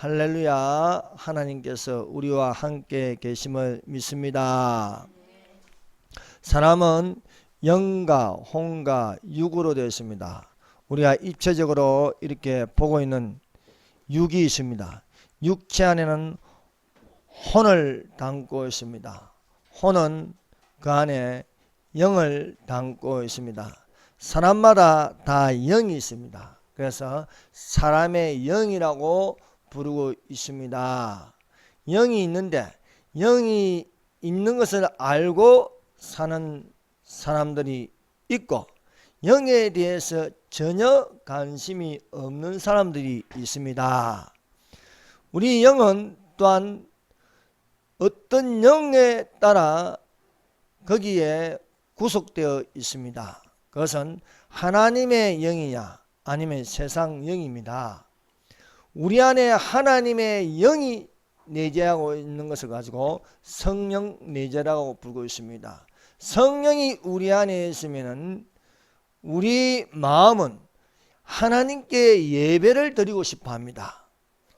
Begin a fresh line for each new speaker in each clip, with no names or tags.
할렐루야. 하나님께서 우리와 함께 계심을 믿습니다. 사람은 영과 혼과 육으로 되어 있습니다. 우리가 입체적으로 이렇게 보고 있는 육이 있습니다. 육체 안에는 혼을 담고 있습니다. 혼은 그 안에 영을 담고 있습니다. 사람마다 다 영이 있습니다. 그래서 사람의 영이라고 부르고 있습니다. 영이 있는데 영이 있는 것을 알고 사는 사람들이 있고 영에 대해서 전혀 관심이 없는 사람들이 있습니다. 우리 영은 또한 어떤 영에 따라 거기에 구속되어 있습니다. 그것은 하나님의 영이냐 아니면 세상 영입니다. 우리 안에 하나님의 영이 내재하고 있는 것을 가지고 성령 내재라고 부르고 있습니다. 성령이 우리 안에 있으면 우리 마음은 하나님께 예배를 드리고 싶어 합니다.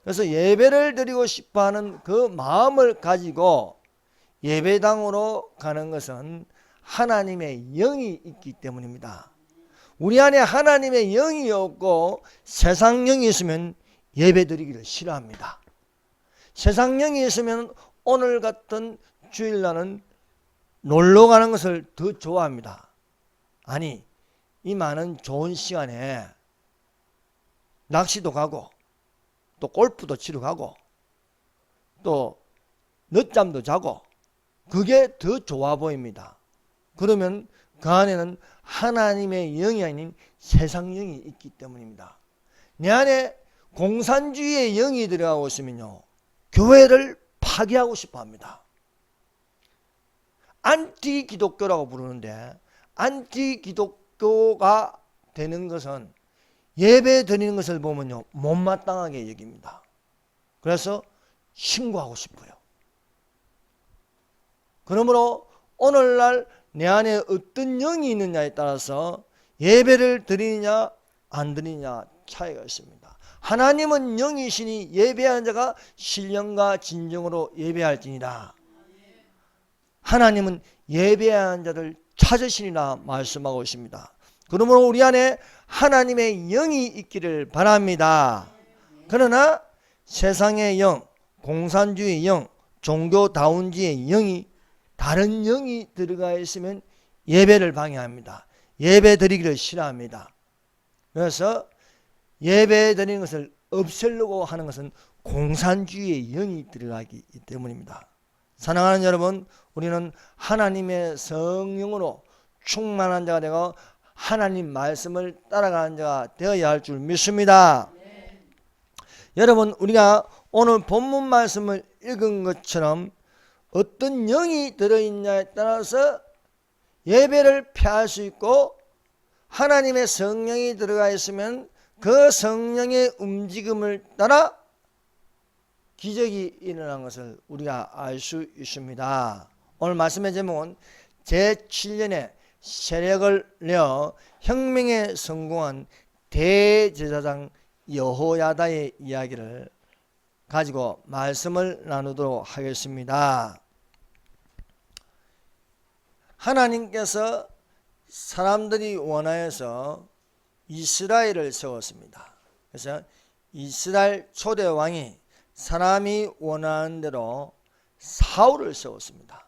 그래서 예배를 드리고 싶어 하는 그 마음을 가지고 예배당으로 가는 것은 하나님의 영이 있기 때문입니다. 우리 안에 하나님의 영이 없고 세상 영이 있으면 예배 드리기를 싫어합니다. 세상 영이 있으면 오늘 같은 주일날은 놀러 가는 것을 더 좋아합니다. 아니, 이 많은 좋은 시간에 낚시도 가고 또 골프도 치러 가고 또 늦잠도 자고 그게 더 좋아 보입니다. 그러면 그 안에는 하나님의 영이 아닌 세상 영이 있기 때문입니다. 내 안에 공산주의의 영이 들어가고 있으면요, 교회를 파괴하고 싶어 합니다. 안티 기독교라고 부르는데 안티 기독교가 되는 것은 예배 드리는 것을 보면요, 못마땅하게 여깁니다. 그래서 신고하고 싶어요. 그러므로 오늘날 내 안에 어떤 영이 있느냐에 따라서 예배를 드리느냐 안 드리느냐 차이가 있습니다. 하나님은 영이시니 예배하는 자가 신령과 진정으로 예배할지니라. 하나님은 예배하는 자를 찾으시리라 말씀하고 있습니다. 그러므로 우리 안에 하나님의 영이 있기를 바랍니다. 그러나 세상의 영, 공산주의 영, 종교다운지의 영이 다른 영이 들어가 있으면 예배를 방해합니다. 예배 드리기를 싫어합니다. 그래서 예배 드리는 것을 없애려고 하는 것은 공산주의의 영이 들어가기 때문입니다. 사랑하는 여러분, 우리는 하나님의 성령으로 충만한 자가 되고 하나님 말씀을 따라가는 자가 되어야 할 줄 믿습니다. 여러분, 우리가 오늘 본문 말씀을 읽은 것처럼 어떤 영이 들어있냐에 따라서 예배를 피할 수 있고 하나님의 성령이 들어가 있으면 그 성령의 움직임을 따라 기적이 일어난 것을 우리가 알 수 있습니다. 오늘 말씀의 제목은 제7년에 세력을 내어 혁명에 성공한 대제사장 여호야다의 이야기를 가지고 말씀을 나누도록 하겠습니다. 하나님께서 사람들이 원하여서 이스라엘을 세웠습니다. 그래서 이스라엘 초대 왕이 사람이 원하는 대로 사울을 세웠습니다.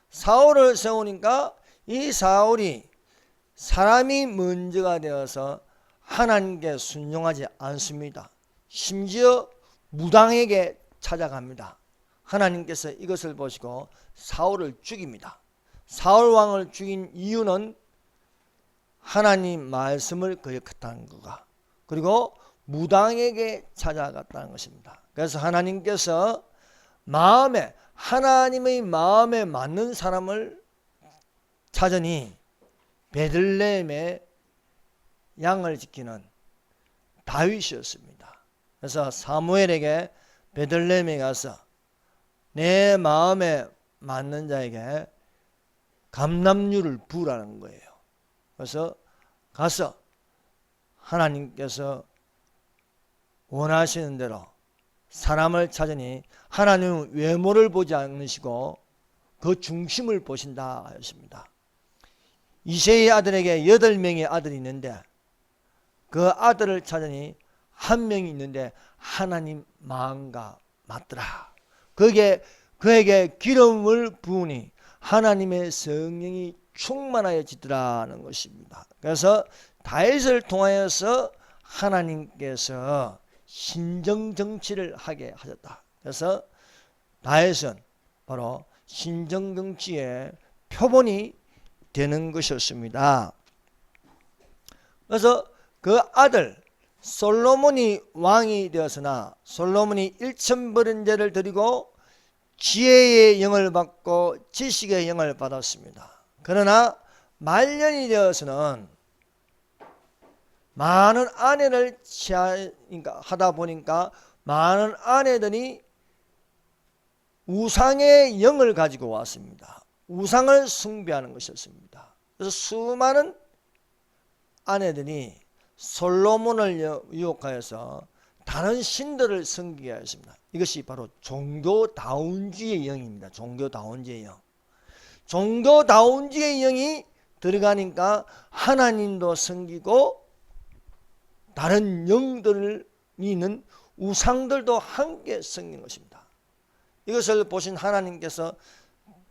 사울을 세우니까 이 사울이 사람이 먼저가 되어서 하나님께 순종하지 않습니다. 심지어 무당에게 찾아갑니다. 하나님께서 이것을 보시고 사울을 죽입니다. 사울 왕을 죽인 이유는 하나님 말씀을 거역했다는 거가, 그리고 무당에게 찾아갔다는 것입니다. 그래서 하나님께서 하나님의 마음에 맞는 사람을 찾으니 베들레헴에 양을 지키는 다윗이었습니다. 그래서 사무엘에게 베들레헴에 가서 내 마음에 맞는 자에게 감람류를 부으라는 거예요. 그래서 가서 하나님께서 원하시는 대로 사람을 찾으니 하나님은 외모를 보지 않으시고 그 중심을 보신다 하였습니다. 이새의 아들에게 8명의 아들이 있는데 그 아들을 찾으니 한 명이 있는데 하나님 마음과 맞더라. 그에게 기름을 부으니 하나님의 성령이 충만하여지더라는 것입니다. 그래서 다윗을 통하여서 하나님께서 신정정치를 하게 하셨다. 그래서 다윗은 바로 신정정치의 표본이 되는 것이었습니다. 그래서 그 아들 솔로몬이 왕이 되었으나 솔로몬이 1000번제를 드리고 지혜의 영을 받고 지식의 영을 받았습니다. 그러나 말년이 되어서는 많은 아내를 하다 보니까 많은 아내들이 우상의 영을 가지고 왔습니다. 우상을 숭배하는 것이었습니다. 그래서 수많은 아내들이 솔로몬을 유혹하여서 다른 신들을 섬기게 하였습니다. 이것이 바로 종교다운주의 영입니다. 종교다운주의 영. 종교다운주의 영이 들어가니까 하나님도 섬기고 다른 영들이 있는 우상들도 함께 섬기는 것입니다. 이것을 보신 하나님께서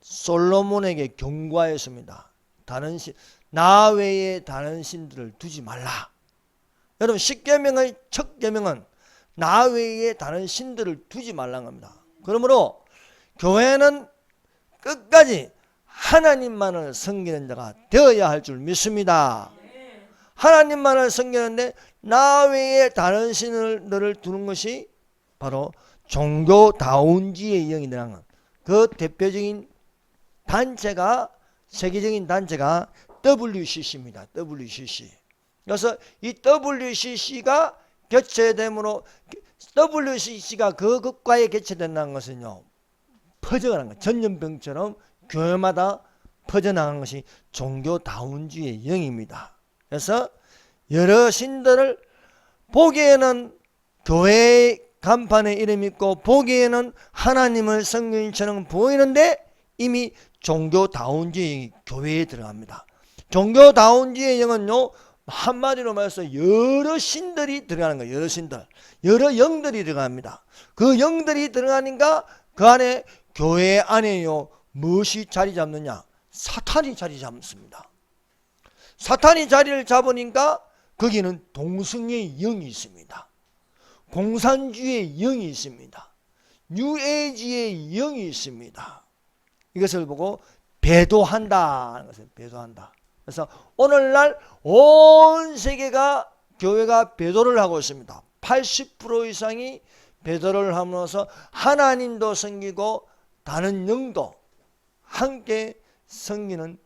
솔로몬에게 경고하였습니다. 나 외에 다른 신들을 두지 말라. 여러분 10계명의 첫 계명은 나 외에 다른 신들을 두지 말라는 겁니다. 그러므로 교회는 끝까지 하나님만을 섬기는 자가 되어야 할 줄 믿습니다. 하나님만을 섬기는데 나 외에 다른 신들을 두는 것이 바로 종교다운주의 영이라는 그 대표적인 단체가 세계적인 단체가 WCC입니다. WCC. 그래서 이 WCC가 개최됨으로 WCC가 그 국가에 개최된다는 것은요 퍼져가는 것, 전염병처럼 교회마다 퍼져나가는 것이 종교다운주의 영입니다. 그래서 여러 신들을 보기에는 교회의 간판에 이름이 있고 보기에는 하나님을 섬기는처럼 보이는데 이미 종교다운주의 교회에 들어갑니다. 종교다운주의 영은요 한마디로 말해서 여러 신들이 들어가는 거예요. 여러 신들, 여러 영들이 들어갑니다. 그 영들이 들어가니까 그 안에 교회 안에요 무엇이 자리 잡느냐? 사탄이 자리 잡습니다. 사탄이 자리를 잡으니까 거기는 동성의 영이 있습니다. 공산주의 영이 있습니다. 뉴에이지의 영이 있습니다. 이것을 보고 배도한다. 배도한다. 그래서 오늘날 온 세계가 교회가 배도를 하고 있습니다. 80% 이상이 배도를 함으로써 하나님도 섬기고 다른 영도 함께 섬기는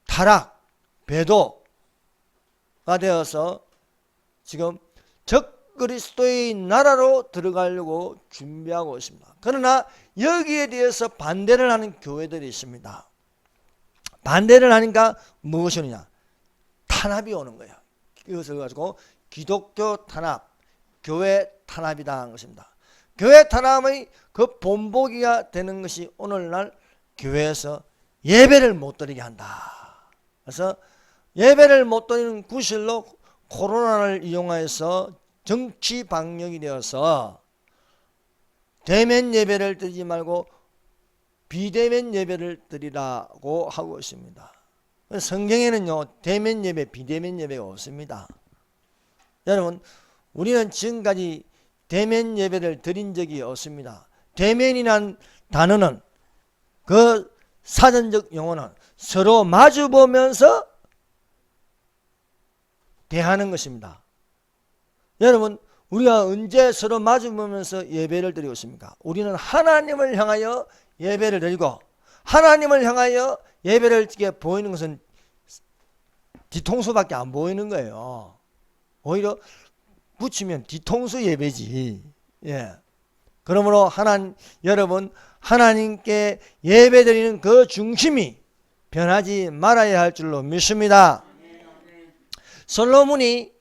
타락, 배도가 되어서 지금 적그리스도의 나라로 들어가려고 준비하고 있습니다. 그러나 여기에 대해서 반대를 하는 교회들이 있습니다. 반대를 하니까 무엇이냐? 탄압이 오는 거예요. 이것을 가지고 기독교 탄압, 교회 탄압이다 하는 것입니다. 교회 탄압의 그 본보기가 되는 것이 오늘날 교회에서 예배를 못 드리게 한다. 그래서 예배를 못 드리는 구실로 코로나를 이용해서 정치 방역이 되어서 대면 예배를 드리지 말고 비대면 예배를 드리라고 하고 있습니다. 성경에는요 대면 예배, 비대면 예배가 없습니다. 여러분 우리는 지금까지 대면 예배를 드린 적이 없습니다. 대면이란 단어는 그 사전적 용어는 서로 마주보면서 대하는 것입니다. 여러분 우리가 언제 서로 마주보면서 예배를 드리고 있습니까? 우리는 하나님을 향하여 예배를 드리고 하나님을 향하여 예배를 드리게 보이는 것은 뒤통수밖에 안 보이는 거예요. 오히려 붙이면 뒤통수 예배지. 예. 그러므로 여러분 하나님께 예배드리는 그 중심이 변하지 말아야 할 줄로 믿습니다. 솔로몬이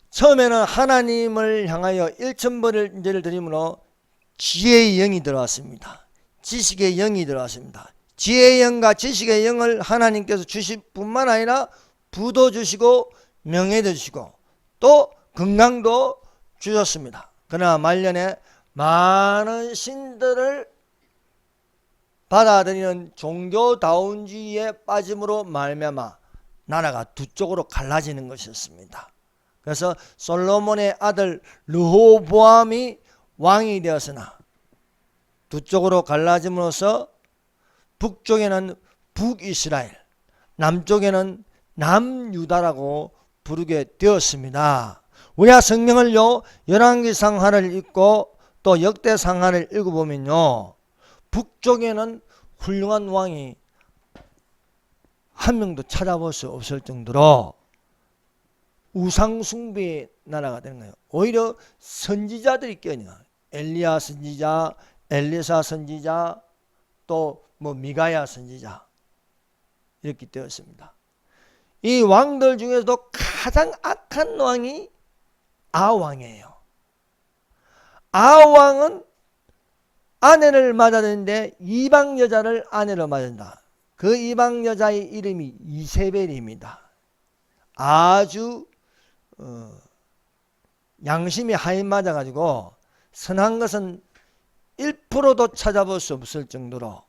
처음에는 하나님을 향하여 일천번을 드림으로 지혜의 영이 들어왔습니다. 지식의 영이 들어왔습니다. 지혜의 영과 지식의 영을 하나님께서 주실 뿐만 아니라 부도 주시고 명예도 주시고 또 건강도 주셨습니다. 그러나 말년에 많은 신들을 받아들이는 종교다운주의에 빠짐으로 말미암아 나라가 두 쪽으로 갈라지는 것이었습니다. 그래서 솔로몬의 아들 르호보암이 왕이 되었으나 두 쪽으로 갈라짐으로써 북쪽에는 북이스라엘, 남쪽에는 남유다라고 부르게 되었습니다. 우리가 성경을요 열왕기상하를 읽고 또 역대상하를 읽어보면요 북쪽에는 훌륭한 왕이 한 명도 찾아볼 수 없을 정도로 우상숭배의 나라가 되는 거예요. 오히려 선지자들이 껴있는 거예요. 엘리야 선지자, 엘리사 선지자, 또 미가야 선지자 이렇게 되었습니다. 이 왕들 중에서도 가장 악한 왕이 아왕이에요. 아왕은 아내를 맞았는데 이방 여자를 아내로 맞은다. 그 이방 여자의 이름이 이세벨입니다. 아주 양심이 하인 맞아가지고 선한 것은 1%도 찾아볼 수 없을 정도로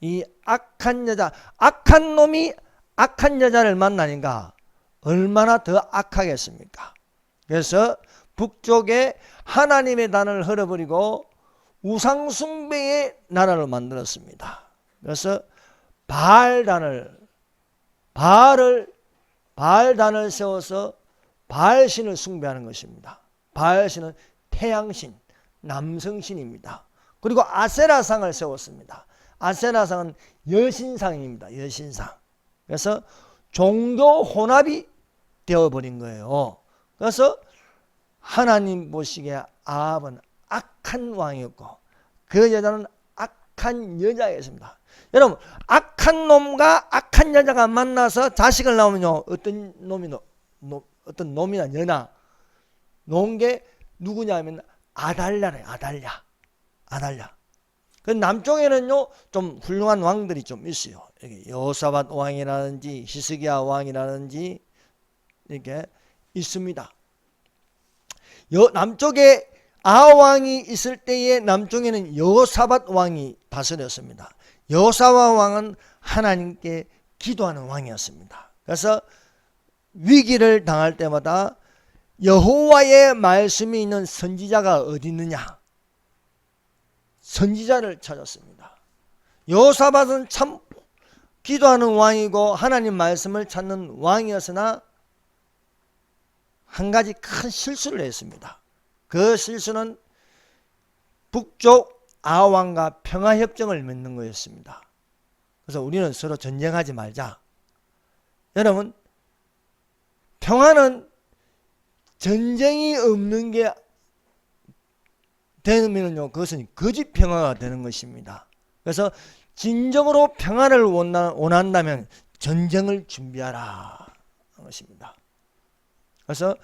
이 악한 여자, 악한 놈이 악한 여자를 만나니까 얼마나 더 악하겠습니까? 그래서 북쪽에 하나님의 단을 흘려버리고 우상숭배의 나라를 만들었습니다. 그래서 바알단을 세워서 바알신을 숭배하는 것입니다. 바알신은 태양신, 남성신입니다. 그리고 아세라상을 세웠습니다. 아세라상은 여신상입니다. 여신상. 그래서 종교 혼합이 되어버린 거예요. 그래서 하나님 보시기에 아합은 악한 왕이었고 그 여자는 악한 여자였습니다. 여러분 악한 놈과 악한 여자가 만나서 자식을 낳으면요 어떤 놈이나 여나 놓은 게 누구냐면 아달랴래요. 아달랴. 그 남쪽에는요 좀 훌륭한 왕들이 좀 있어요. 여기 여호사밧 왕이라든지 히스기야 왕이라든지 이렇게 있습니다. 남쪽에 아왕이 있을 때에 남쪽에는 여호사밧 왕이 다스렸습니다. 여호사밧 왕은 하나님께 기도하는 왕이었습니다. 그래서 위기를 당할 때마다 여호와의 말씀이 있는 선지자가 어디 있느냐? 선지자를 찾았습니다. 여호사밧은 참 기도하는 왕이고 하나님 말씀을 찾는 왕이었으나 한 가지 큰 실수를 했습니다. 그 실수는 북쪽 아왕과 평화협정을 맺는 거였습니다. 그래서 우리는 서로 전쟁하지 말자. 여러분 평화는 전쟁이 없는 게 되면요 그것은 거짓 평화가 되는 것입니다. 그래서 진정으로 평화를 원한다면 전쟁을 준비하라 하는 것입니다. 그래서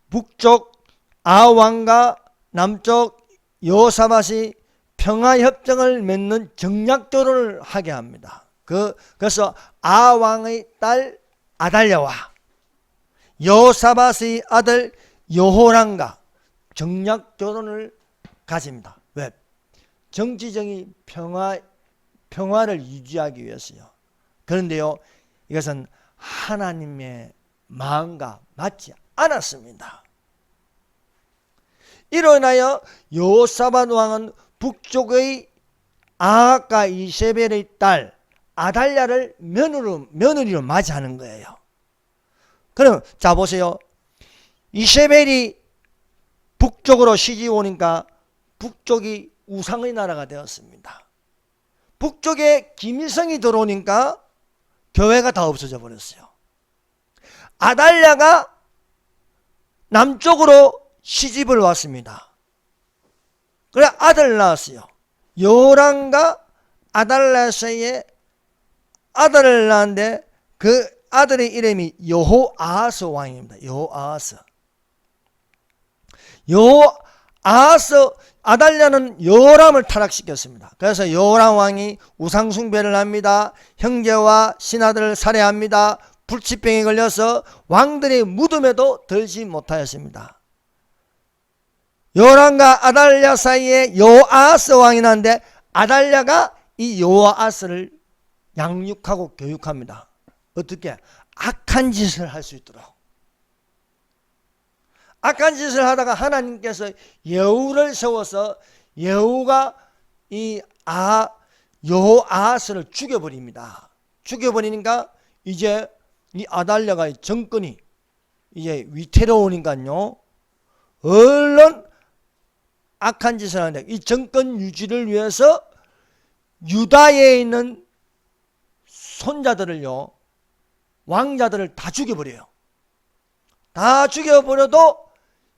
북쪽 아왕과 남쪽 여호사밧이 평화협정을 맺는 정략조를 하게 합니다. 그래서 아왕의 딸 아달랴와 여호사밧의 아들 여호람과 정략조론을 가집니다. 왜? 정치적인 평화를 유지하기 위해서요. 그런데요 이것은 하나님의 마음과 맞지 않았습니다. 이로 인하여 여호사밧 왕은 북쪽의 아합과 이세벨의 딸 아달랴를 며느리로 맞이하는 거예요. 그럼 자 보세요. 이세벨이 북쪽으로 시집 오니까 북쪽이 우상의 나라가 되었습니다. 북쪽에 김일성이 들어오니까 교회가 다 없어져 버렸어요. 아달랴가 남쪽으로 시집을 왔습니다. 그래 아들 낳았어요. 요람과 아달랴 사이에 아들을 낳았는데 그 아들의 이름이 여호아하스 왕입니다. 여호아하스. 아달랴는 요람을 타락시켰습니다. 그래서 요람 왕이 우상숭배를 합니다. 형제와 신하들을 살해합니다. 불치병에 걸려서 왕들의 무덤에도 들지 못하였습니다. 요람과 아달랴 사이에 요아스 왕이 나는데 아달랴가 이 요아스를 양육하고 교육합니다. 어떻게? 악한 짓을 할 수 있도록. 악한 짓을 하다가 하나님께서 여우를 세워서 여우가 이 요아스를 죽여버립니다. 죽여버리니까 이제 이 아달랴가 정권이 이제 위태로우니까요, 얼른 악한 짓을 하는데 이 정권 유지를 위해서 유다에 있는 손자들을요, 왕자들을 다 죽여버려요. 다 죽여버려도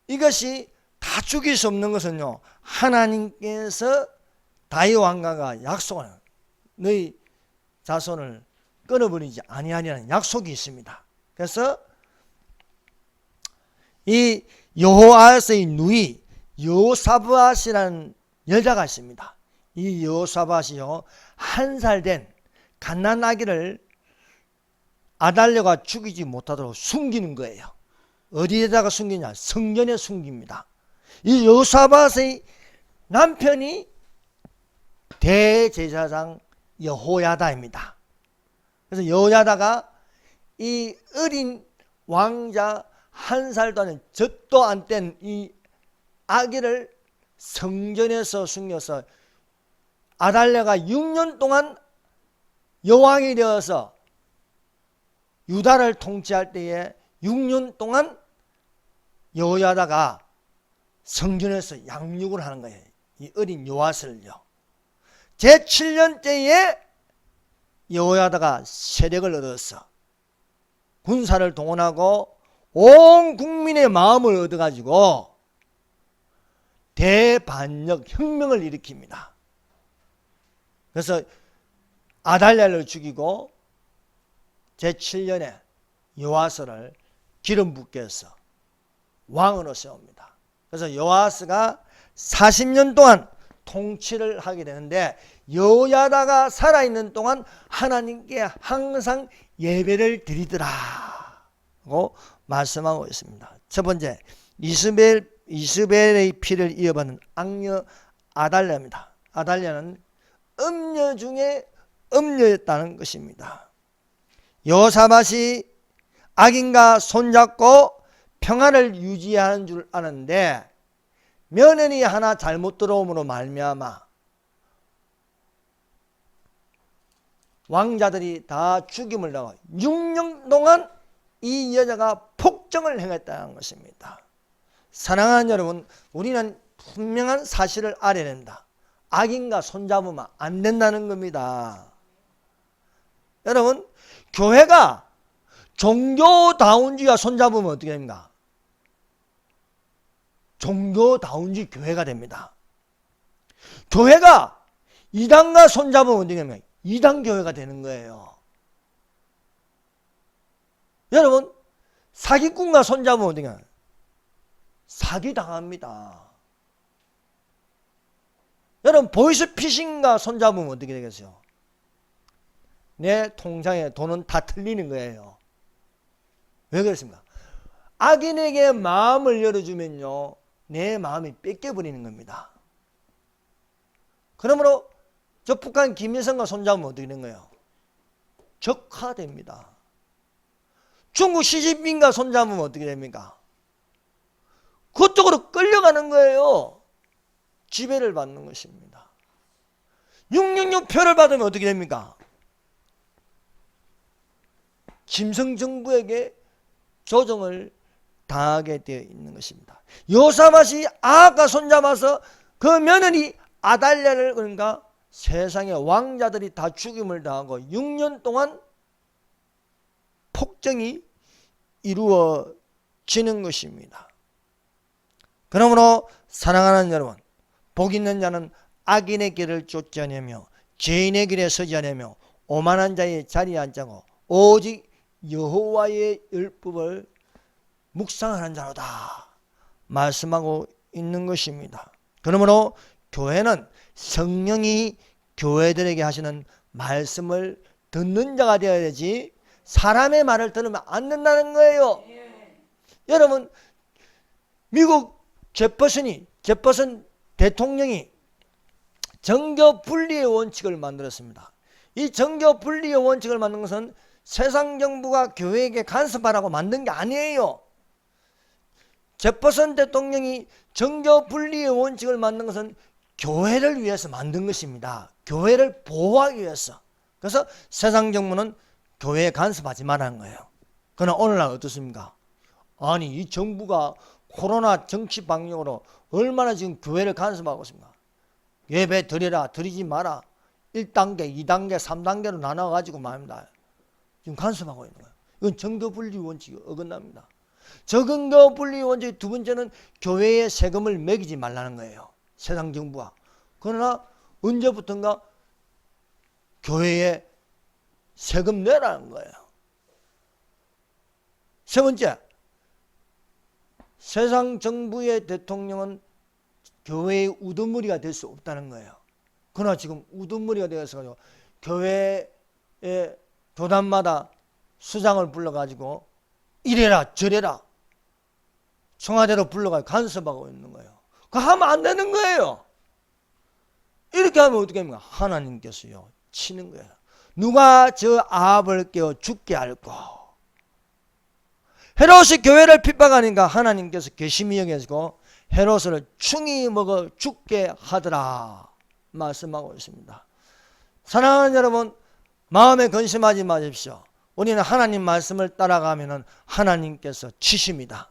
이것이 다 죽일 수 없는 것은요, 하나님께서 다윗 왕가가 약속하는 너희 자손을 끊어버리지 아니하리라는 약속이 있습니다. 그래서 이 여호아스의 누이 여호사밧이라는 여자가 있습니다. 이 여호사밧이요, 1살 된 갓난아기를 아달랴가 죽이지 못하도록 숨기는 거예요. 어디에다가 숨기냐? 성전에 숨깁니다. 이 여호사밧의 남편이 대제사장 여호야다입니다. 그래서 여호야다가 이 어린 왕자 1살도 안 된, 젖도 안 뗀 이 아기를 성전에서 숨겨서 아달랴가 6년 동안 여왕이 되어서 유다를 통치할 때에 6년 동안 여호야다가 성전에서 양육을 하는 거예요. 이 어린 요아스를요. 제7년째에 여호야다가 세력을 얻어서 군사를 동원하고 온 국민의 마음을 얻어가지고 대반역 혁명을 일으킵니다. 그래서 아달랴를 죽이고 제7년에 요아스를 기름 붓게 해서 왕으로 세웁니다. 그래서 요아스가 40년 동안 통치를 하게 되는데 여호야다가 살아있는 동안 하나님께 항상 예배를 드리더라고 말씀하고 있습니다. 첫 번째, 이스벨의 피를 이어받는 악녀 아달랴입니다. 아달랴는 음녀 중에 음녀였다는 것입니다. 여호사밧이 악인과 손잡고 평화를 유지하는 줄 아는데 며느리 하나 잘못 들어옴으로 말미암아 왕자들이 다 죽임을 당하고 6년 동안 이 여자가 폭정을 행했다는 것입니다. 사랑하는 여러분, 우리는 분명한 사실을 알아야 된다. 악인과 손잡으면 안 된다는 겁니다. 여러분, 교회가 종교다운주의와 손잡으면 어떻게 됩니까? 종교다운주의 교회가 됩니다. 교회가 이단과 손잡으면 어떻게 됩니까? 이단 교회가 되는 거예요. 여러분, 사기꾼과 손잡으면 어떻게 됩니까? 사기당합니다. 여러분, 보이스피싱과 손잡으면 어떻게 되겠어요? 내 통장에 돈은 다 틀리는 거예요. 왜 그렇습니까? 악인에게 마음을 열어주면요, 내 마음이 뺏겨버리는 겁니다. 그러므로 저 북한 김일성과 손잡으면 어떻게 되는 거예요? 적화됩니다. 중국 시진핑과 손잡으면 어떻게 됩니까? 그쪽으로 끌려가는 거예요. 지배를 받는 것입니다. 666 표를 받으면 어떻게 됩니까? 김성정부에게 조정을 당하게 되어 있는 것입니다. 여호사밧이 아합과 손잡아서 그 며느리 아달랴를 그러니까 세상의 왕자들이 다 죽임을 당하고 6년 동안 폭정이 이루어지는 것입니다. 그러므로 사랑하는 여러분, 복 있는 자는 악인의 길을 쫓지 않으며 죄인의 길에 서지 않으며 오만한 자의 자리에 앉지 않고 오직 여호와의 율법을 묵상하는 자로다 말씀하고 있는 것입니다. 그러므로 교회는 성령이 교회들에게 하시는 말씀을 듣는 자가 되어야 되지 사람의 말을 들으면 안 된다는 거예요. 여러분, 미국 제퍼슨 대통령이 정교 분리의 원칙을 만들었습니다. 이 정교 분리의 원칙을 만든 것은 세상 정부가 교회에게 간섭하라고 만든 게 아니에요. 제퍼슨 대통령이 정교 분리의 원칙을 만든 것은 교회를 위해서 만든 것입니다. 교회를 보호하기 위해서. 그래서 세상 정부는 교회에 간섭하지 말라는 거예요. 그러나 오늘날 어떻습니까? 아니, 이 정부가 코로나 정치 방역으로 얼마나 지금 교회를 간섭하고 있습니까? 예배 드리라, 드리지 마라. 1단계, 2단계, 3단계로 나눠가지고 말입니다. 지금 간섭하고 있는 거예요. 이건 정교 분리 원칙이 어긋납니다. 정교 분리 원칙 두 번째는 교회에 세금을 매기지 말라는 거예요. 세상 정부가. 그러나 언제부턴가 교회에 세금 내라는 거예요. 세 번째, 세상 정부의 대통령은 교회의 우두머리가 될 수 없다는 거예요. 그러나 지금 우두머리가 되어서 교회의 교단마다 수장을 불러가지고 이래라 저래라 청와대로 불러가지고 간섭하고 있는 거예요. 그거 하면 안 되는 거예요. 이렇게 하면 어떻게 합니까? 하나님께서요 치는 거예요. 누가 저 아합을 깨워 죽게 할꼬. 헤롯이 교회를 핍박하니까 하나님께서 괘씸히 여기시고 헤롯을 충이 먹어 죽게 하더라 말씀하고 있습니다. 사랑하는 여러분, 마음에 근심하지 마십시오. 우리는 하나님 말씀을 따라가면 하나님께서 치십니다.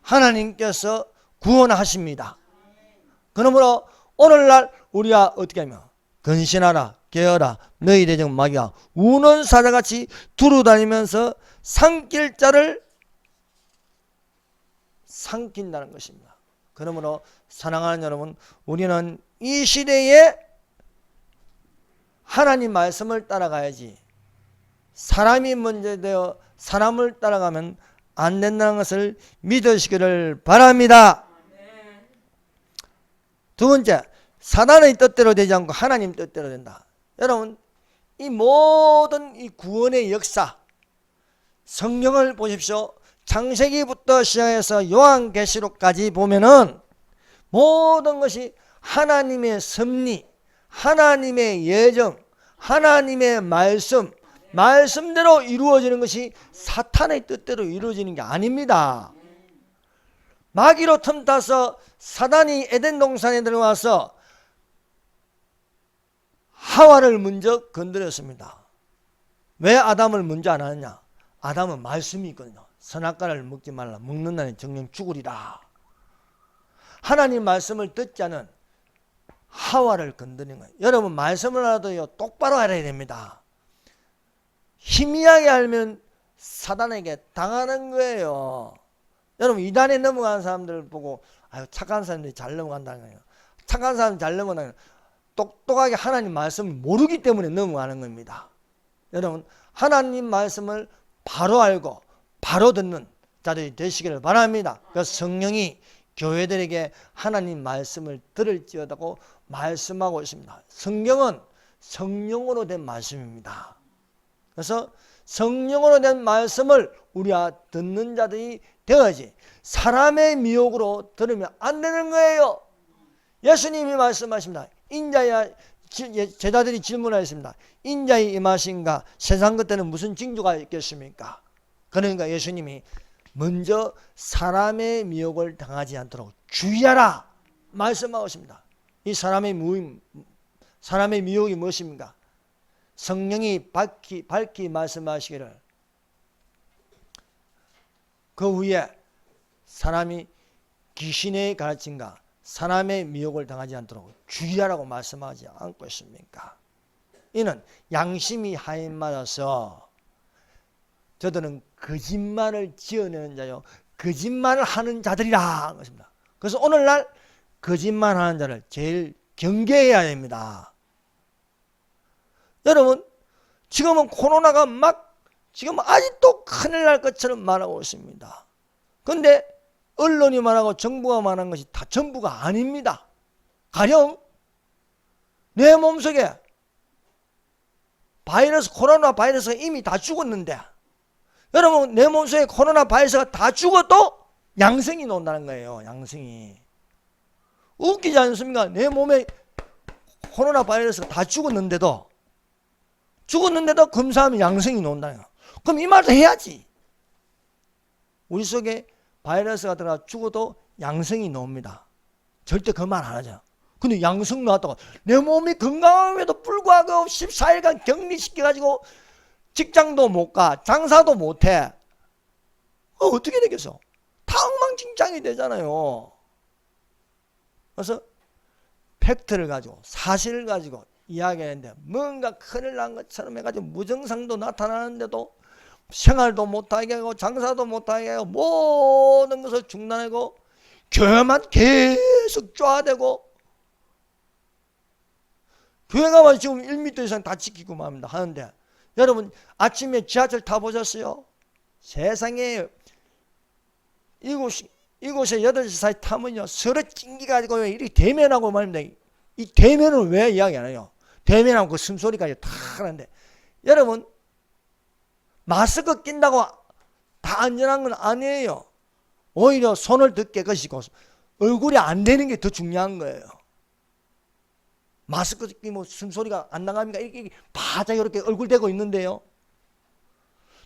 하나님께서 구원하십니다. 그러므로 오늘날 우리가 어떻게 하면 근신하라 깨어라 너희 대적 마귀가 우는 사자같이 두루다니면서 삼킬 자를 삼킨다는 것입니다. 그러므로 사랑하는 여러분, 우리는 이 시대에 하나님 말씀을 따라가야지 사람이 먼저 되어 사람을 따라가면 안 된다는 것을 믿으시기를 바랍니다. 두 번째, 사단의 뜻대로 되지 않고 하나님 뜻대로 된다. 여러분, 이 모든 이 구원의 역사, 성경을 보십시오. 창세기부터 시작해서 요한계시록까지 보면은 모든 것이 하나님의 섭리, 하나님의 예정, 하나님의 말씀대로 이루어지는 것이 사탄의 뜻대로 이루어지는 게 아닙니다. 마귀로 틈타서 사단이 에덴 동산에 들어와서 하와를 먼저 건드렸습니다. 왜 아담을 먼저 안 하느냐? 아담은 말씀이 있거든요. 선악과를 먹지 말라. 먹는 날에 정령 죽으리라. 하나님 말씀을 듣지 않은 하와를 건드린 거예요. 여러분, 말씀을 알아도요 똑바로 알아야 됩니다. 희미하게 알면 사단에게 당하는 거예요. 여러분, 이단에 넘어가는 사람들 보고 아유 착한 사람들이 잘 넘어간다는 거예요. 착한 사람이 잘 넘어가는 거예요. 똑똑하게 하나님 말씀을 모르기 때문에 넘어가는 겁니다. 여러분, 하나님 말씀을 바로 알고 바로 듣는 자들이 되시기를 바랍니다. 그래서 성령이 교회들에게 하나님 말씀을 들을지어다고 말씀하고 있습니다. 성경은 성령으로 된 말씀입니다. 그래서 성령으로 된 말씀을 우리가 듣는 자들이 되어야지 사람의 미혹으로 들으면 안 되는 거예요. 예수님이 말씀하십니다. 제자들이 질문하였습니다. 인자의 임하신가 세상 끝에는 무슨 징조가 있겠습니까? 그러니까 예수님이 먼저 사람의 미혹을 당하지 않도록 주의하라 말씀하고 있습니다. 이 사람의 미혹이 무엇입니까? 성령이 밝히 말씀하시기를 그 위에 사람이 귀신의 가르침과 사람의 미혹을 당하지 않도록 주의하라고 말씀하지 않고 있습니까? 이는 양심이 하인마다서 저들은 거짓말을 지어내는 자요 거짓말을 하는 자들이라 것입니다. 그래서 오늘날 거짓말하는 자를 제일 경계해야 됩니다. 여러분, 지금은 코로나가 지금 아직도 큰일 날 것처럼 말하고 있습니다. 그런데 언론이 말하고 정부가 말한 것이 다 전부가 아닙니다. 가령 내 몸속에 코로나 바이러스가 이미 다 죽었는데, 여러분 내 몸속에 코로나 바이러스가 다 죽어도 양성이 나온다는 거예요. 양성이. 웃기지 않습니까? 내 몸에 코로나 바이러스가 다 죽었는데도 검사하면 양성이 나온다는 거예요. 그럼 이 말도 해야지. 우리 속에 바이러스가 들어가 죽어도 양성이 나옵니다. 절대 그 말 안 하죠. 근데 양성 나왔다고 내 몸이 건강함에도 불구하고 14일간 격리시켜가지고 직장도 못 가, 장사도 못 해. 어떻게 되겠어? 다 엉망진창이 되잖아요. 그래서 팩트를 가지고, 사실을 가지고 이야기하는데, 뭔가 큰일 난 것처럼 해가지고 무증상도 나타나는데도 생활도 못하게 하고 장사도 못하게 하고 모든 것을 중단하고 교회만 계속 쪼아대고, 교회가만 지금 1m 이상 다 지키고 맙니다. 하는데, 여러분 아침에 지하철 타보셨어요? 세상에 이곳에 8시 사이 타면요 서로 찡기가지고 이렇게 대면하고 말입니다. 이 대면을 왜 이야기 안 해요? 대면하고 그 숨소리까지 다 하는데, 여러분 마스크 낀다고 다 안전한 건 아니에요. 오히려 손을 더 깨끗이고 얼굴이 안 되는 게 더 중요한 거예요. 마스크 끼면 숨소리가 안 나갑니까? 이렇게 바짝 이렇게 얼굴 대고 있는데요.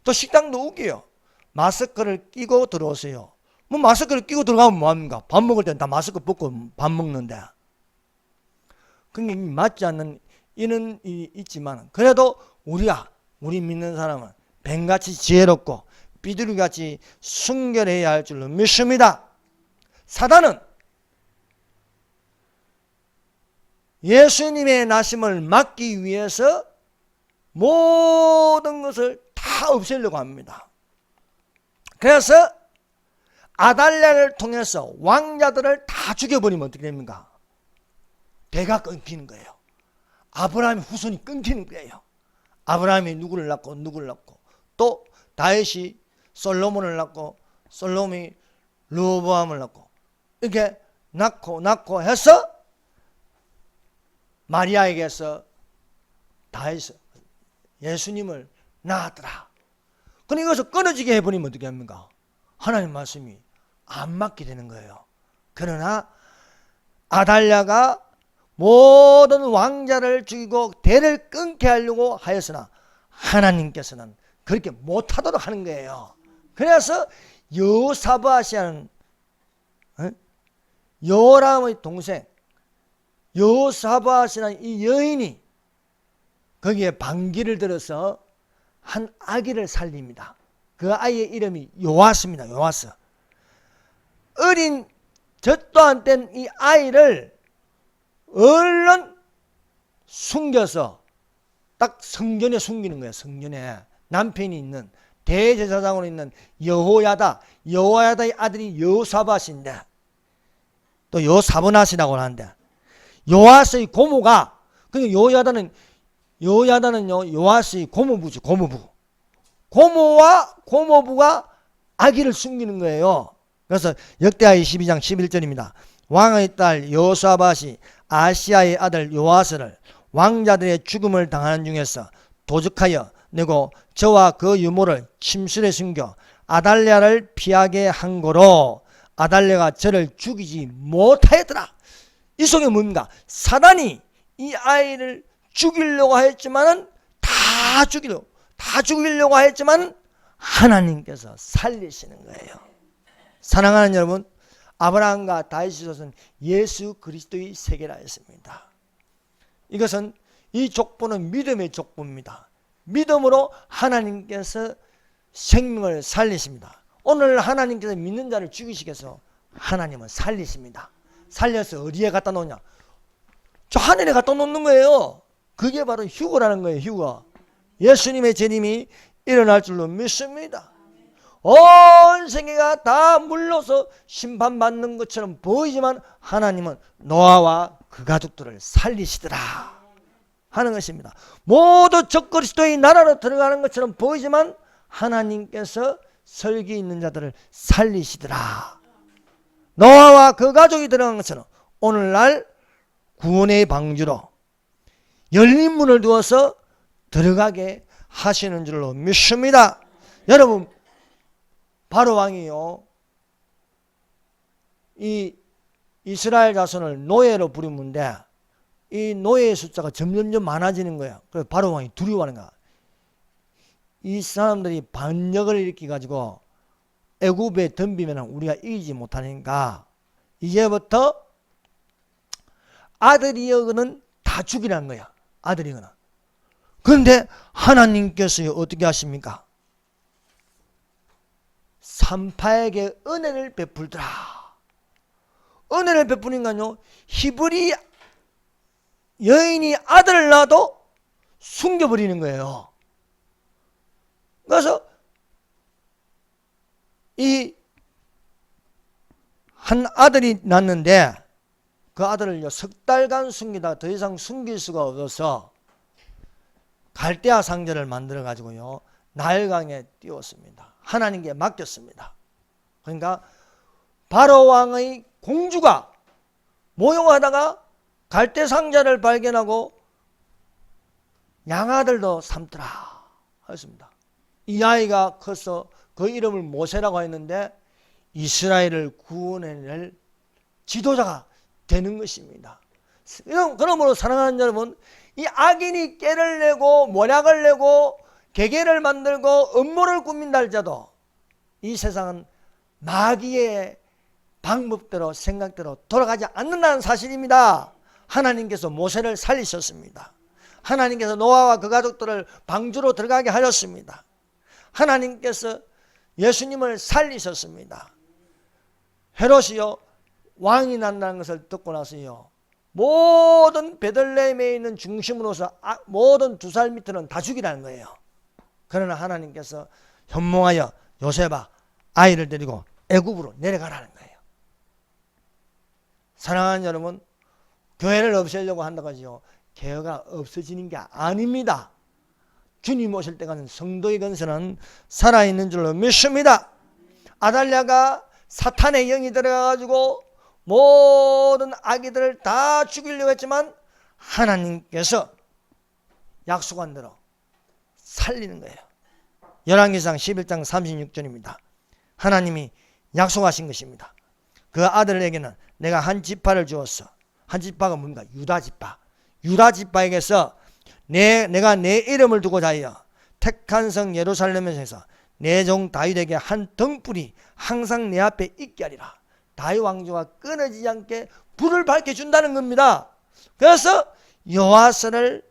또 식당도 웃겨요. 마스크를 끼고 들어오세요. 뭐 마스크를 끼고 들어가면 뭐합니까? 밥 먹을 때는 다 마스크 벗고 밥 먹는데. 그게 맞지 않는 이는 있지만, 그래도 우리 믿는 사람은 뱀같이 지혜롭고 비둘기같이 순결해야 할 줄로 믿습니다. 사단은 예수님의 나심을 막기 위해서 모든 것을 다 없애려고 합니다. 그래서 아달랴를 통해서 왕자들을 다 죽여버리면 어떻게 됩니까? 대가 끊기는 거예요. 아브라함의 후손이 끊기는 거예요. 아브라함이 누구를 낳고 또 다윗이 솔로몬을 낳고 솔로몬이 르호보암을 낳고 이렇게 낳고 해서 마리아에게서 다윗 예수님을 낳았더라. 근데 이것을 끊어지게 해버리면 어떻게 합니까? 하나님 말씀이 안 맞게 되는 거예요. 그러나 아달랴가 모든 왕자를 죽이고 대를 끊게 하려고 하였으나 하나님께서는 그렇게 못하도록 하는 거예요. 그래서 여호사밧이라는 여호람의 동생 여호사밧이라는 이 여인이 거기에 반기를 들어서 한 아기를 살립니다. 그 아이의 이름이 요아스입니다. 요아스. 어린 젖도 안 뗀 이 아이를 얼른 숨겨서 딱 성전에 숨기는 거예요. 성전에 남편이 있는 대제사장으로 있는 여호야다의 아들이 여호사밧인데 또 여사브낫이라고 하는데, 요아스의 고모가, 그러니까 여호야다는요 요아스의 고모부죠. 고모와 고모부가 아기를 숨기는 거예요. 그래서 역대하 22장 11절입니다. 왕의 딸 여호사밧이 아시아의 아들 요아스를 왕자들의 죽음을 당하는 중에서 도적하여 내고 저와 그 유모를 침실에 숨겨 아달랴를 피하게 한 거로 아달랴가 저를 죽이지 못하였더라. 이 속에 뭡니까? 사단이 이 아이를 죽이려고 했지만은 다 죽이려고 했지만 하나님께서 살리시는 거예요. 사랑하는 여러분, 아브라함과 다윗의 젖은 예수 그리스도의 세계라 했습니다. 이것은 이 족보는 믿음의 족보입니다. 믿음으로 하나님께서 생명을 살리십니다. 오늘 하나님께서 믿는 자를 죽이시겠어. 하나님은 살리십니다. 살려서 어디에 갖다 놓냐? 저 하늘에 갖다 놓는 거예요. 그게 바로 휴거라는 거예요. 휴거. 예수님의 재림이 일어날 줄로 믿습니다. 온 세계가 다 물러서 심판받는 것처럼 보이지만 하나님은 노아와 그 가족들을 살리시더라 하는 것입니다. 모두 적그리스도의 나라로 들어가는 것처럼 보이지만 하나님께서 설기 있는 자들을 살리시더라. 노아와 그 가족이 들어간 것은 오늘날 구원의 방주로 열린 문을 두어서 들어가게 하시는 줄로 믿습니다. 여러분, 바로 왕이요, 이 이스라엘 자손을 노예로 부르는데 이 노예의 숫자가 점점점 많아지는 거야. 그래서 바로 왕이 두려워하는 거야. 이 사람들이 반역을 일으켜 가지고 애굽에 덤비면 우리가 이기지 못하니까 이제부터 아들이여는 다 죽이라는 거야. 아들이거나. 그런데 하나님께서 어떻게 하십니까? 산파에게 은혜를 베풀더라. 은혜를 베푸니까요, 히브리 여인이 아들을 낳아도 숨겨버리는 거예요. 그래서 이 한 아들이 낳는데 그 아들을 석 달간 숨기다 더 이상 숨길 수가 없어서 갈대아 상자를 만들어 가지고요, 나일강에 띄웠습니다. 하나님께 맡겼습니다. 그러니까 바로 왕의 공주가 모욕하다가 갈대 상자를 발견하고 양아들도 삼더라 했습니다. 이 아이가 커서 그 이름을 모세라고 했는데 이스라엘을 구원해낼 지도자가 되는 것입니다. 그러므로 사랑하는 여러분, 이 악인이 깨를 내고 모략을 내고 계계를 만들고 음모를 꾸민다 할지라도 이 세상은 마귀의 방법대로 생각대로 돌아가지 않는다는 사실입니다. 하나님께서 모세를 살리셨습니다. 하나님께서 노아와 그 가족들을 방주로 들어가게 하셨습니다. 하나님께서 예수님을 살리셨습니다. 헤롯이요, 왕이 난다는 것을 듣고 나서요, 모든 베들레헴에 있는 중심으로서 모든 두 살 밑에는 다 죽이라는 거예요. 그러나 하나님께서 현몽하여 요셉아, 아이를 데리고 애굽으로 내려가라는 거예요. 사랑하는 여러분, 교회를 없애려고 한다고 하죠. 교회가 없어지는 게 아닙니다. 주님 오실 때까지 성도의 건설은 살아있는 줄로 믿습니다. 아달랴가 사탄의 영이 들어가가지고 모든 아기들을 다 죽이려고 했지만 하나님께서 약속한 대로 살리는 거예요. 열왕기상 11장 36절입니다. 하나님이 약속하신 것입니다. 그 아들에게는 내가 한 지파를 주었어. 한 지파가 뭡니까? 유다 지파. 유다 지파에게서 내가 내 이름을 두고자 하여 택한 성 예루살렘에서 내 종 다윗에게 한 등불이 항상 내 앞에 있게 하리라. 다윗 왕조가 끊어지지 않게 불을 밝혀준다는 겁니다. 그래서 여호와스를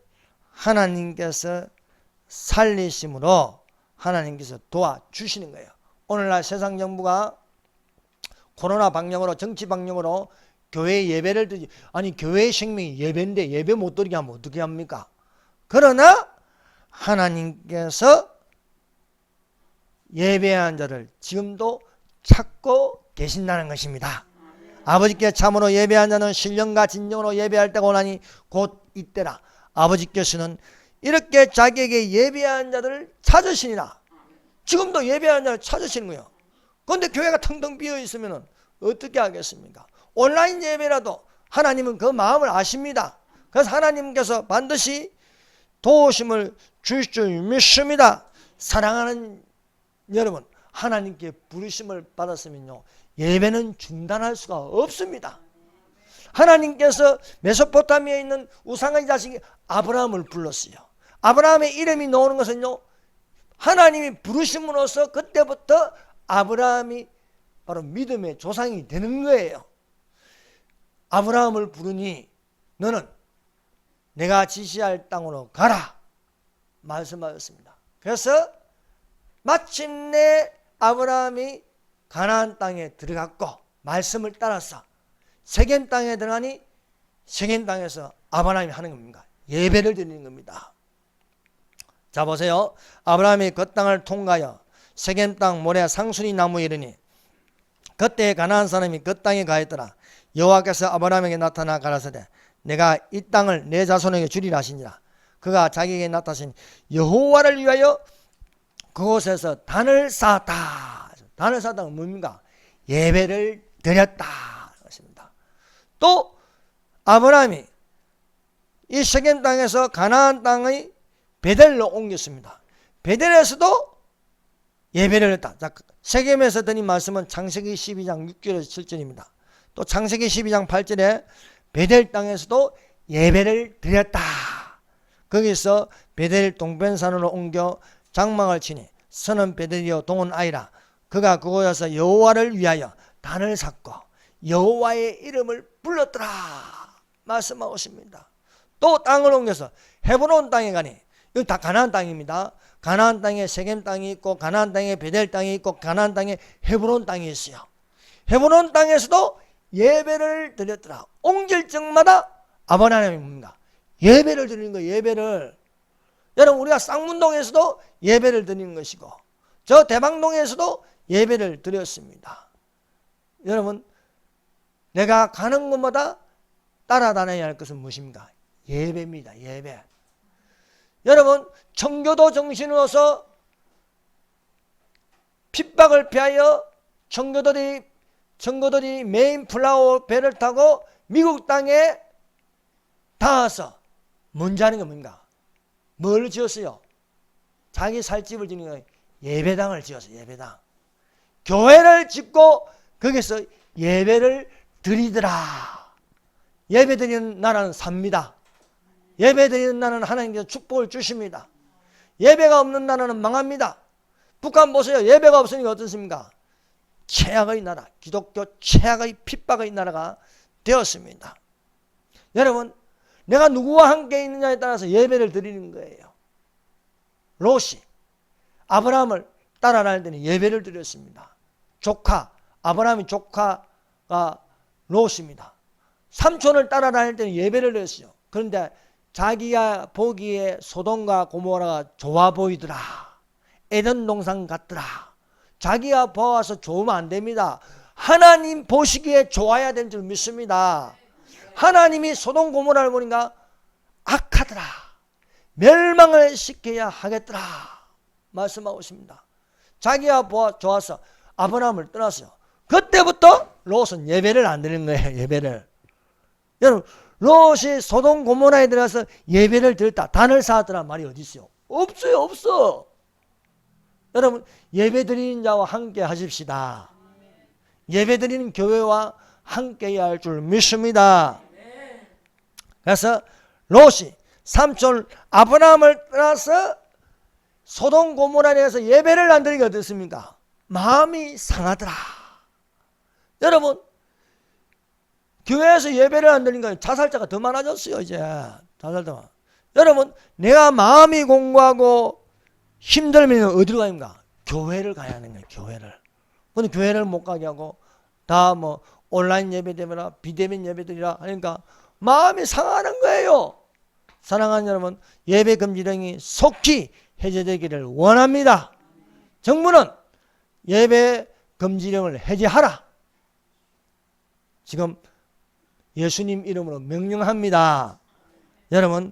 하나님께서 살리심으로 하나님께서 도와주시는 거예요. 오늘날 세상 정부가 코로나 방역으로, 정치 방역으로 교회 예배를 드리지, 아니 교회의 생명이 예배인데 예배 못 드리게 하면 어떻게 합니까? 그러나 하나님께서 예배한 자를 지금도 찾고 계신다는 것입니다. 아버지께 참으로 예배한 자는 신령과 진정으로 예배할 때가 오나니 곧 이때라. 아버지께서는 이렇게 자기에게 예배한 자들을 찾으시니라. 지금도 예배한 자를 찾으시는 거예요. 그런데 교회가 텅텅 비어 있으면 어떻게 하겠습니까? 온라인 예배라도 하나님은 그 마음을 아십니다. 그래서 하나님께서 반드시 도우심을 주실 줄 믿습니다. 사랑하는 여러분, 하나님께 부르심을 받았으면요, 예배는 중단할 수가 없습니다. 하나님께서 메소포타미아에 있는 우상의 자식 아브라함을 불렀어요. 아브라함의 이름이 나오는 것은요, 하나님이 부르심으로써 그때부터 아브라함이 바로 믿음의 조상이 되는 거예요. 아브라함을 부르니 너는 내가 지시할 땅으로 가라 말씀하셨습니다. 그래서 마침내 아브라함이 가나안 땅에 들어갔고 말씀을 따라서 세겜 땅에 들어가니 세겜 땅에서 아브라함이 하는 겁니다. 예배를 드리는 겁니다. 자 보세요. 아브라함이 그 땅을 통과하여 세겜 땅 모래 상수리 나무에 이르니 그때 가나안 사람이 그 땅에 가있더라. 여호와께서 아브라함에게 나타나 가라사대 내가 이 땅을 내 자손에게 주리라 하시니라. 그가 자기에게 나타나신 여호와를 위하여 그곳에서 단을 쌓았다. 단을 쌓았다는 뭡니까? 예배를 드렸다. 또 아브라함이 이 세겜 땅에서 가나안 땅의 베델로 옮겼습니다. 베델에서도 예배를 했다. 자, 세겜에서 드린 말씀은 창세기 12장 6절에서 7절입니다. 또 창세기 12장 8절에 베델 땅에서도 예배를 드렸다. 거기서 베델 동변산으로 옮겨 장막을 치니 선은 베델이요 동은 아이라. 그가 그곳에서 여호와를 위하여 단을 샀고 여호와의 이름을 불렀더라 말씀하고 있습니다. 또 땅을 옮겨서 헤브론 땅에 가니, 여기 다 가나안 땅입니다. 가나안 땅에 세겜 땅이 있고 가나안 땅에 베델 땅이 있고 가나안 땅에 헤브론 땅이 있어요. 헤브론 땅에서도 예배를 드렸더라. 옮길 적마다 아브라함이 뭡니까? 예배를 드리는 거예요. 예배를. 여러분, 우리가 쌍문동에서도 예배를 드리는 것이고 저 대방동에서도 예배를 드렸습니다. 여러분, 내가 가는 곳마다 따라다녀야 할 것은 무엇입니까? 예배입니다. 예배. 여러분, 청교도 정신으로서 핍박을 피하여 청교도들이 메인 플라워 배를 타고 미국 땅에 닿아서 먼저 하는 게 뭔가? 뭘 지었어요? 자기 살집을 짓는 거예요. 예배당을 지었어요. 예배당. 교회를 짓고 거기서 예배를 드리더라. 예배 드리는 나라는 삽니다. 예배 드리는 나라는 하나님께서 축복을 주십니다. 예배가 없는 나라는 망합니다. 북한 보세요. 예배가 없으니까 어떻습니까? 최악의 나라, 기독교 최악의 핍박의 나라가 되었습니다. 여러분, 내가 누구와 함께 있느냐에 따라서 예배를 드리는 거예요. 롯이 아브라함을 따라 다니더니 예배를 드렸습니다. 아브라함의 조카가 롯입니다. 삼촌을 따라 다닐 때는 예배를 드렸어요. 그런데 자기가 보기에 소돔과 고모라가 좋아 보이더라. 에덴 동산 같더라. 자기가 보아서 좋으면 안 됩니다. 하나님 보시기에 좋아야 되는 줄 믿습니다. 하나님이 소돔 고모라를 보니까 악하더라. 멸망을 시켜야 하겠더라 말씀하고 있습니다. 자기가 좋아서 아브라함을 떠났어요. 그때부터 롯은 예배를 안 드리는 거예요. 예배를. 여러분, 롯이 소돔 고모라에 들어가서 예배를 드렸다, 단을 쌓았더란 말이 어디 있어요? 없어요. 없어. 여러분, 예배 드리는 자와 함께 하십시다. 예배 드리는 교회와 함께 해야 할 줄 믿습니다. 그래서 롯이 삼촌 아브라함을 떠나서 소돔 고모라에 대해서 예배를 안 드리게 어떻습니까? 마음이 상하더라. 여러분, 교회에서 예배를 안 드리니까 자살자가 더 많아졌어요. 이제 자살자가. 여러분, 내가 마음이 공고하고 힘들면 어디로 가는가? 교회를 가야 하는 거예요. 교회를. 근데 교회를 못 가게 하고 다 뭐 온라인 예배 드리라, 비대면 예배 드리라 하니까 마음이 상하는 거예요. 사랑하는 여러분, 예배 금지령이 속히 해제되기를 원합니다. 정부는 예배 금지령을 해제하라. 지금 예수님 이름으로 명령합니다. 여러분,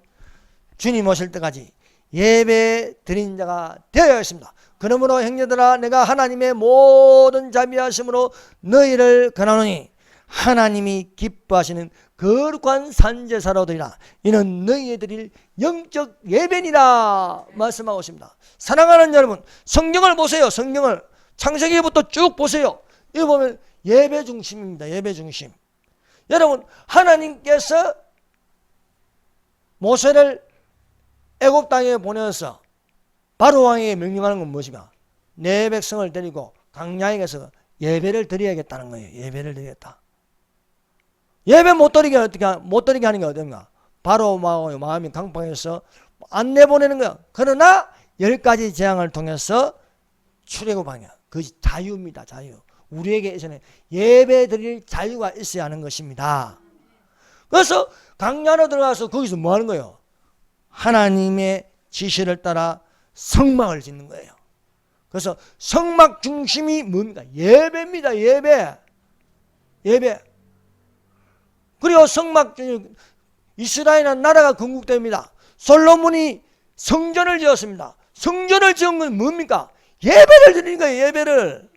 주님 오실 때까지 예배 드린 자가 되어야겠습니다. 그러므로 형제들아, 내가 하나님의 모든 자비하심으로 너희를 권하노니 하나님이 기뻐하시는 거룩한 산제사로 드리라. 이는 너희에 드릴 영적 예배니라 말씀하고 있습니다. 사랑하는 여러분, 성경을 보세요. 성경을 창세기부터 쭉 보세요. 이거 보면 예배 중심입니다. 예배 중심. 여러분, 하나님께서 모세를 애굽 땅에 보내서 바로 왕에게 명령하는 건 무엇인가? 내 백성을 데리고 광야에 가서 예배를 드려야겠다는 거예요. 예배를 드리겠다. 예배 못 드리게 하는 게 어떤가? 바로 마음이 강팍해서 안 내보내는 거야. 그러나 10가지 재앙을 통해서 출애굽하냐. 그것이 자유입니다. 자유. 우리에게 있어서는 예배 드릴 자유가 있어야 하는 것입니다. 그래서 광야로 들어가서 거기서 뭐 하는 거예요? 하나님의 지시를 따라 성막을 짓는 거예요. 그래서 성막 중심이 뭡니까? 예배입니다. 예배. 예배. 그리고 성막 중심, 이스라엘은 나라가 건국됩니다. 솔로몬이 성전을 지었습니다. 성전을 지은 건 뭡니까? 예배를 드리는 거예요. 예배를.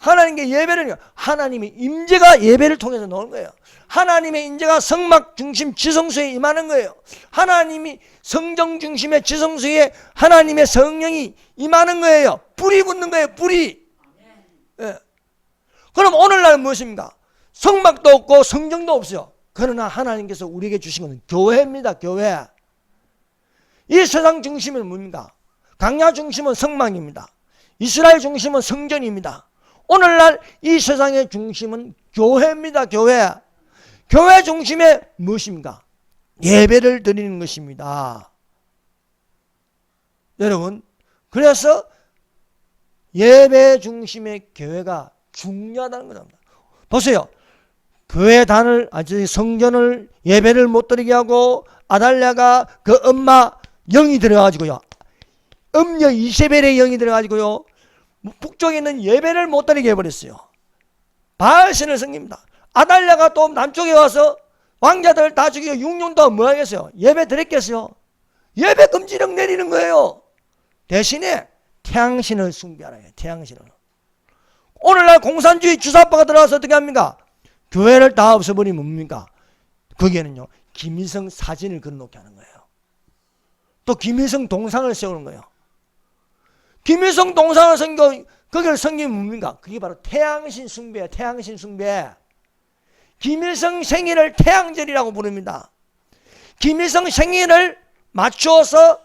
하나님께 예배를, 하나님의 임재가 예배를 통해서 나오는 거예요. 하나님의 임재가 성막 중심 지성소에 임하는 거예요. 하나님이 성정 중심의 지성소에 하나님의 성령이 임하는 거예요. 불이 붙는 거예요. 불이. 예. 그럼 오늘날 무엇입니까? 성막도 없고 성정도 없어요. 그러나 하나님께서 우리에게 주신 것은 교회입니다. 교회. 이 세상 중심은 뭡니까? 강야 중심은 성막입니다. 이스라엘 중심은 성전입니다. 오늘날 이 세상의 중심은 교회입니다. 교회. 교회 중심에 무엇입니까? 예배를 드리는 것입니다. 여러분, 그래서 예배 중심의 교회가 중요하다는 겁니다. 보세요. 교회단을, 성전을 예배를 못 드리게 하고 아달랴가 그 엄마 영이 들어가지고요. 음녀 이세벨의 영이 들어가지고요. 북쪽에 있는 예배를 못 드리게 해버렸어요. 바알신을 섬깁니다. 아달랴가 또 남쪽에 와서 왕자들 다 죽이고 6년 동안 뭐 하겠어요? 예배 드렸겠어요? 예배 금지령 내리는 거예요. 대신에 태양신을 숭배하라 해요. 태양신을. 오늘날 공산주의 주사파가 들어와서 어떻게 합니까? 교회를 다 없애버리면 뭡니까? 거기에는요, 김일성 사진을 그려놓게 하는 거예요. 또 김일성 동상을 세우는 거예요. 김일성 동상을 섬기고 거기를 섬기면 뭡니까? 그게 바로 태양신 숭배예요. 태양신 숭배. 김일성 생일을 태양절이라고 부릅니다. 김일성 생일을 맞추어서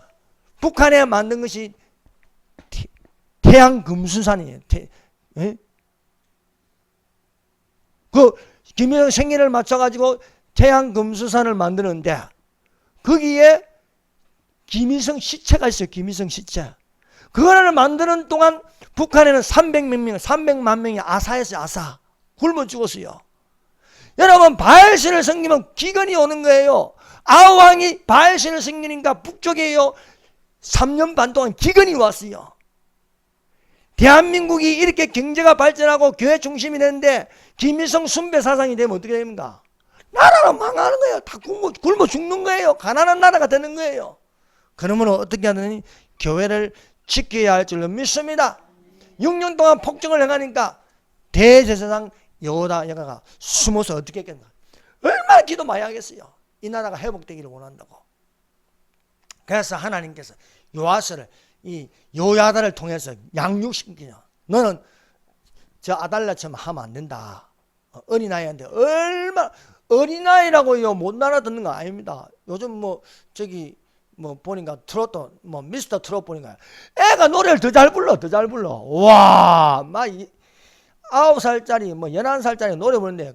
북한에 만든 것이 태양금수산이에요. 그 김일성 생일을 맞춰가지고 태양금수산을 만드는데 거기에 김일성 시체가 있어요. 김일성 시체. 그거를 만드는 동안 북한에는 300만 명이 아사했어요. 아사. 굶어 죽었어요. 여러분, 바알신을 섬기면 기근이 오는 거예요. 아우왕이 바알신을 섬기니까 북쪽에요 3년 반 동안 기근이 왔어요. 대한민국이 이렇게 경제가 발전하고 교회 중심이 되는데 김일성 숭배 사상이 되면 어떻게 됩니까? 나라가 망하는 거예요. 다 굶어 죽는 거예요. 가난한 나라가 되는 거예요. 그러면 어떻게 하느니 교회를 지켜야 할 줄로 믿습니다. 6년 동안 폭정을 행하니까 대제사장 여호다가 숨어서 어떻게 했겠나? 얼마나 기도 많이 하겠어요. 이 나라가 회복되기를 원한다고. 그래서 하나님께서 요아스를, 이 요야다를 통해서 양육시키냐. 너는 저 아달랴처럼 하면 안 된다. 어린아이한테 얼마나, 어린아이라고요 못 알아듣는 거 아닙니다. 요즘 뭐 저기 뭐 보니까 트로트, 뭐 미스터 트롯 보니까 애가 노래를 더 잘 불러. 와, 막 9살짜리 뭐 11살짜리 노래 부르는데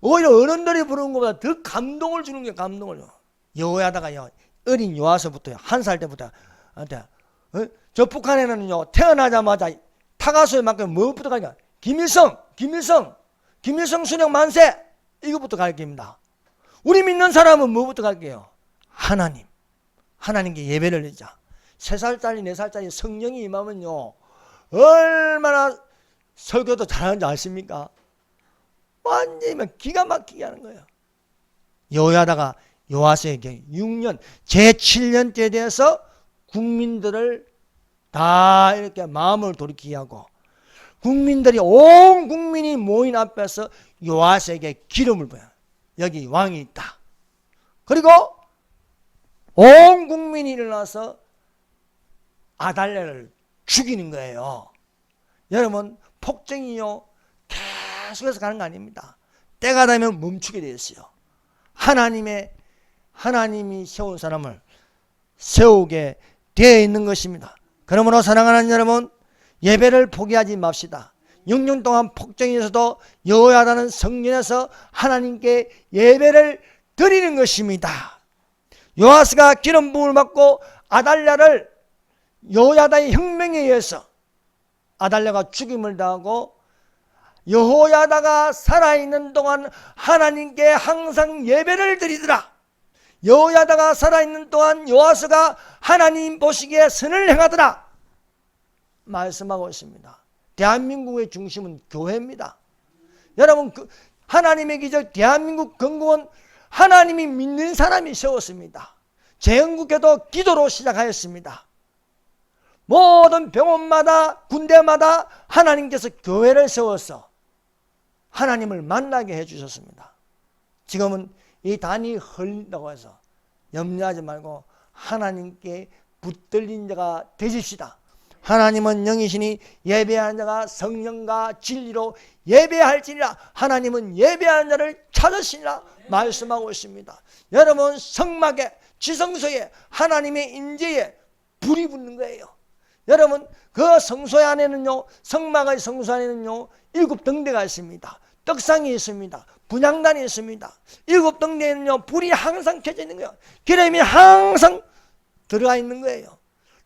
오히려 어른들이 부르는 것보다 더 감동을 주는 게 감동을. 여호야다가요 어린 요아서부터요 1살 때부터 저 북한에는요 태어나자마자 타가수에만큼 뭐부터 가니까 김일성 수령 만세 이거부터 가르칩니다. 우리 믿는 사람은 뭐부터 가르쳐요? 하나님께 예배를 드리자. 3살짜리 4살짜리 성령이 임하면요 얼마나 설교도 잘하는지 아십니까? 완전히 기가 막히게 하는 거예요. 여호야다가 요아스에게 6년 제7년째 돼서 국민들을 다 이렇게 마음을 돌이키게 하고 국민들이 온 국민이 모인 앞에서 요아스에게 기름을 부어요. 여기 왕이 있다. 그리고 온 국민이 일어나서 아달랴를 죽이는 거예요. 여러분, 폭정이요 계속해서 가는 거 아닙니다. 때가 되면 멈추게 되어 있어요. 하나님이 세운 사람을 세우게 되어 있는 것입니다. 그러므로 사랑하는 여러분, 예배를 포기하지 맙시다. 6년 동안 폭정에서도 여호야다는 성전에서 하나님께 예배를 드리는 것입니다. 요아스가 기름 부음을 받고 아달랴를 여호야다의 혁명에 의해서 아달랴가 죽임을 당하고 여호야다가 살아있는 동안 하나님께 항상 예배를 드리더라. 여호야다가 살아있는 동안 요아스가 하나님 보시기에 선을 행하더라 말씀하고 있습니다. 대한민국의 중심은 교회입니다. 여러분, 하나님의 기적 대한민국 건국은 하나님이 믿는 사람이 세웠습니다. 재헌국회도 기도로 시작하였습니다. 모든 병원마다 군대마다 하나님께서 교회를 세워서 하나님을 만나게 해주셨습니다. 지금은 이 단이 흘린다고 해서 염려하지 말고 하나님께 붙들린 자가 되십시다. 하나님은 영이시니 예배하는 자가 성령과 진리로 예배할지니라. 하나님은 예배하는 자를 찾으시니라 말씀하고 있습니다. 여러분, 성막에, 지성소에 하나님의 임재에 불이 붙는 거예요. 여러분, 그 성소 안에는요, 성막의 성소 안에는요, 7등대가 있습니다. 떡상이 있습니다. 분향단이 있습니다. 7등대에는요, 불이 항상 켜져 있는 거예요. 기름이 항상 들어가 있는 거예요.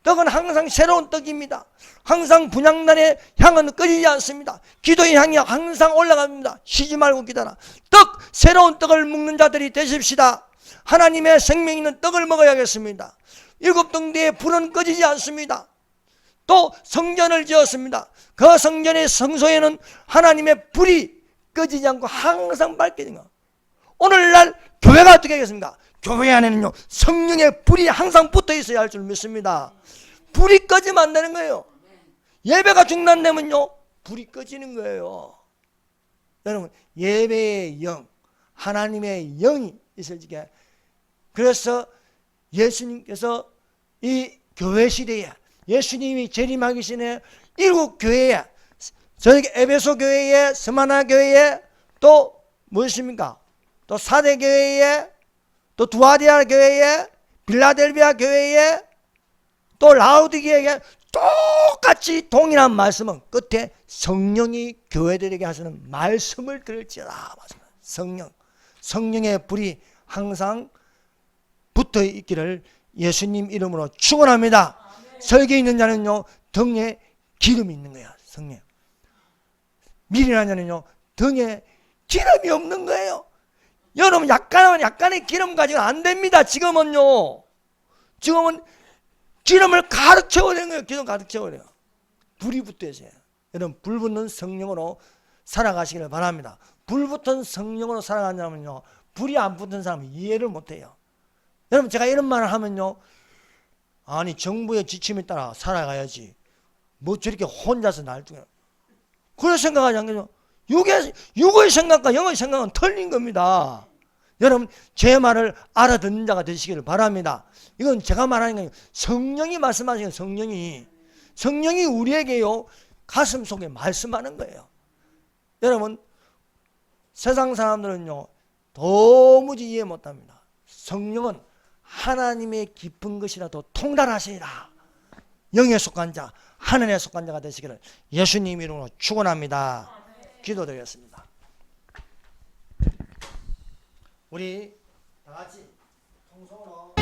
떡은 항상 새로운 떡입니다. 항상 분향단의 향은 꺼지지 않습니다. 기도의 향이 항상 올라갑니다. 쉬지 말고 기다라. 떡, 새로운 떡을 먹는 자들이 되십시다. 하나님의 생명 있는 떡을 먹어야겠습니다. 7등대의 불은 꺼지지 않습니다. 또 성전을 지었습니다. 그 성전의 성소에는 하나님의 불이 꺼지지 않고 항상 밝게 된 거. 오늘날 교회가 어떻게 하겠습니까? 교회 안에는요, 성령의 불이 항상 붙어 있어야 할 줄 믿습니다. 불이 꺼지면 안 되는 거예요. 예배가 중단되면요, 불이 꺼지는 거예요. 여러분, 예배의 영, 하나님의 영이 있을 적에, 그래서 예수님께서 이 교회 시대에, 예수님이 재림하기 전에 7교회에, 저희 에베소 교회에, 스마나 교회에, 또 무엇입니까? 또 사대 교회에, 또 두아디아 교회에, 빌라델비아 교회에, 또 라우디게에게 똑같이 동일한 말씀은 끝에 성령이 교회들에게 하시는 말씀을 들을지어다. 성령의 불이 항상 붙어 있기를 예수님 이름으로 축원합니다. 설계 있는 자는요, 등에 기름이 있는 거야. 성령. 미련한 자는요, 등에 기름이 없는 거예요. 여러분, 약간의 기름 가지고는 안 됩니다. 지금은 기름을 가득 채워야 거예요. 기름 가득 채워야 돼요. 불이 붙어 있어요. 여러분, 불 붙는 성령으로 살아가시기를 바랍니다. 불 붙은 성령으로 살아가냐면요, 불이 안 붙은 사람은 이해를 못해요. 여러분, 제가 이런 말을 하면요, 아니, 정부의 지침에 따라 살아가야지, 뭐 저렇게 혼자서 날뛰어요. 그런 생각하지 않겠죠? 육의 생각과 영의 생각은 틀린 겁니다. 여러분, 제 말을 알아듣는 자가 되시기를 바랍니다. 이건 제가 말하는 게 아니고 성령이 말씀하시는 거예요. 성령이 우리에게요, 가슴 속에 말씀하는 거예요. 여러분, 세상 사람들은요, 도무지 이해 못합니다. 성령은 하나님의 깊은 것이라도 통달하시리라. 영에 속한 자, 하늘에 속한 자가 되시기를 예수님 이름으로 축원합니다. 기도드리겠습니다. 우리 다 같이 통성으로